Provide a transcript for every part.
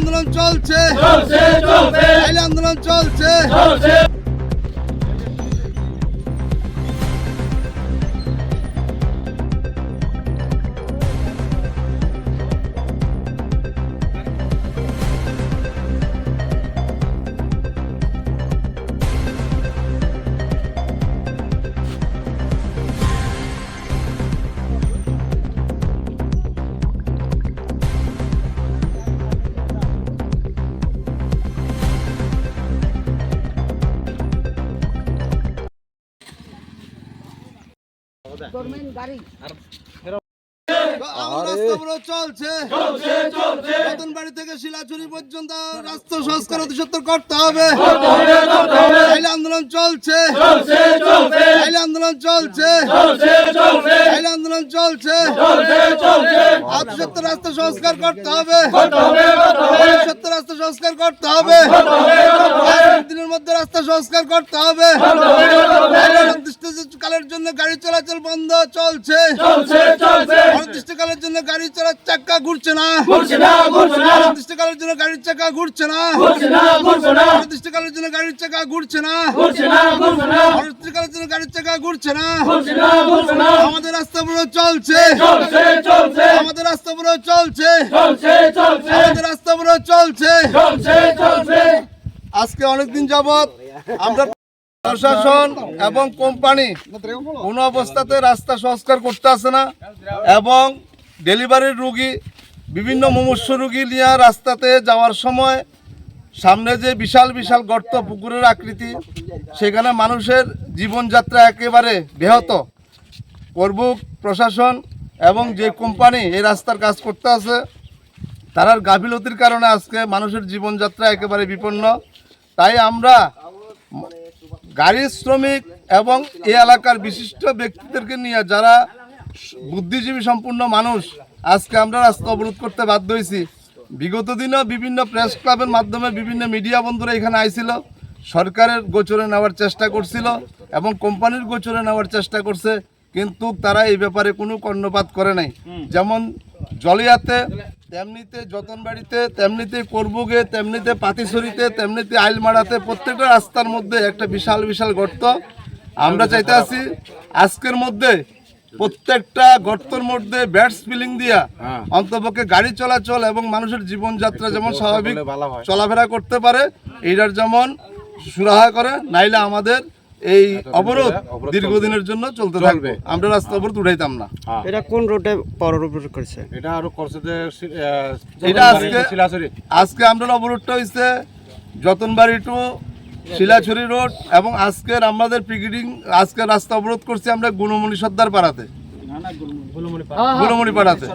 আন্দোলন চলছে আন্দোলন চলছে নতুন বাড়ি থেকে শিলাচুরি পর্যন্ত রাস্তা সংস্কার অতি সত্বর করতে হবে। আন্দোলন চলছে আন্দোলন চলছে আন্দোলন চলছে অতি সত্বর রাস্তা সংস্কার করতে হবে। সত্তর রাস্তা সংস্কার করতে হবে। দিনের মধ্যে রাস্তা সংস্কার করতে হবে। অনির্দিষ্টকালের জন্য গাড়ি চলাচল বন্ধ চলছে। অনির্দিষ্টকালের জন্য গাড়ি চলার চাকা ঘুরছে না। অনির্দিষ্টকালের জন্য গাড়ির চাকা ঘুরছে না। অনির্দিষ্টকালের জন্য গাড়ির চাকা ঘুরছে না। অনির্দিষ্টকালের জন্য গাড়ির চাকা ঘুরছে না। আমাদের রাস্তা পুরো চলছে। আমাদের রাস্তা পুরো চলছে। আমাদের রাস্তা পুরো চলছে। আজকে অনেকদিন যাবত আমরা প্রশাসন এবং কোম্পানি কোন অবস্থাতে রাস্তা সংস্কার করতে আসে না এবং ডেলিভারির রুগী বিভিন্ন মুমূর্ষ রুগী নিয়ে রাস্তাতে যাওয়ার সময় সামনে যে বিশাল বিশাল গর্ত পুকুরের আকৃতি, সেখানে মানুষের জীবনযাত্রা একেবারে ব্যাহত। করবুক প্রশাসন এবং যে কোম্পানি এই রাস্তার কাজ করতে আছে তার গাফিলতির কারণে আজকে মানুষের জীবনযাত্রা একেবারে বিপন্ন। তাই আমরা গাড়ি শ্রমিক এবং এই এলাকার বিশিষ্ট ব্যক্তিদেরকে নিয়ে যারা বুদ্ধিজীবী সম্পূর্ণ মানুষ আজকে আমরা রাস্তা অবরোধ করতে বাধ্য হয়েছি। বিগত দিনেও বিভিন্ন প্রেস ক্লাবের মাধ্যমে বিভিন্ন মিডিয়া বন্ধুরা এখানে আইছিল, সরকারের গোচরে নেওয়ার চেষ্টা করছিল এবং কোম্পানির গোচরে নেওয়ার চেষ্টা করছে, কিন্তু তারা এই ব্যাপারে কোনো কর্ণপাত করে নাই। যেমন জলিয়াতে, তেমনিতে যতনবাড়িতে, তেমনিতে করবুগে, তেমনিতে পাতিছড়িতে, তেমনিতে আইলমারাতে প্রত্যেকটা রাস্তার মধ্যে একটা বিশাল বিশাল গর্ত। আমরা চাইতে আছি আজকের মধ্যে প্রত্যেকটা গর্তের মধ্যে ব্যাট স্পিলিং দিয়া অন্তপক্ষে গাড়ি চলাচল এবং মানুষের জীবনযাত্রা যেমন স্বাভাবিক চলাফেরা করতে পারে এইটার যেমন সুরাহা করে, নাইলে আমাদের এই অবরোধ দীর্ঘদিনের জন্য চলতে থাকবে। আমরা রাস্তা অবরোধ উঠাইতাম না। এটা কোন রোডে অবরোধ করছে? এটা আরো করছে যে এটা আজকে আমরা অবরোধটা হইছে যতনবাড়ি টু শিলাছড়ি রোড এবং আজকের আমাদের পিকেটিং আজকে রাস্তা অবরোধ করছি আমরা গুণমণি সর্দার পাড়াতে, গুণমণি পাড়াতে।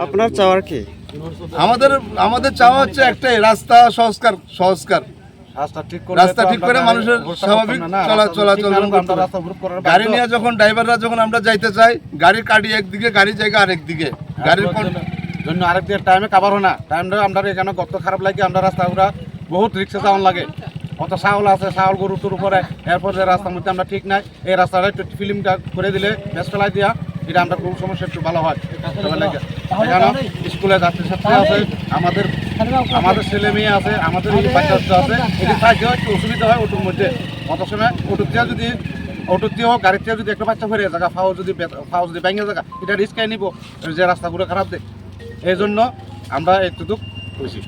আপনার চাওয়ার কি? আমাদের চাওয়া হচ্ছে একটাই, রাস্তা সংস্কার রাস্তা ঠিক করে মানুষের স্বাভাবিক চলাচল। গাড়ি নিয়ে যখন ড্রাইভাররা যখন আমরা যাইতে চাই, গাড়ি কাটি একদিকে, গাড়ি জায়গা আরেক দিকে, গাড়ির জন্য আরেক দিকে টাইমে কাবার হয় না। টাইমটা আমরা এখানে গত খারাপ লাগে, আমরা রাস্তাগুলা বহুত রিক্সা যাওয়ান লাগে। অত চাউল আছে, চাউল গরুটোর উপরে, এরপর যে রাস্তার মধ্যে আমরা ঠিক নাই, এই রাস্তাটা একটু ফিল্মটা করে দিলে বেশ ফেলাই দিয়া এটা আমরা খুব সমস্যা একটু ভালো হয়। এখানে স্কুলে যাত্রী ছাত্রী আছে, আমাদের ছেলে মেয়ে আছে, আমাদের বাচ্চা আছে, এটি থাকলেও একটু অসুবিধা হয় ওটুর মধ্যে। অত সময় অটোতে হোক গাড়িতে যদি একটা বাচ্চা ফেরে জায়গা ফাও যদি ব্যাঙ্গে জায়গা, এটা রিস্কাই নিব যে রাস্তাগুলো খারাপ দেয়। এই জন্য আমরা একটু দুঃখ হয়েছি।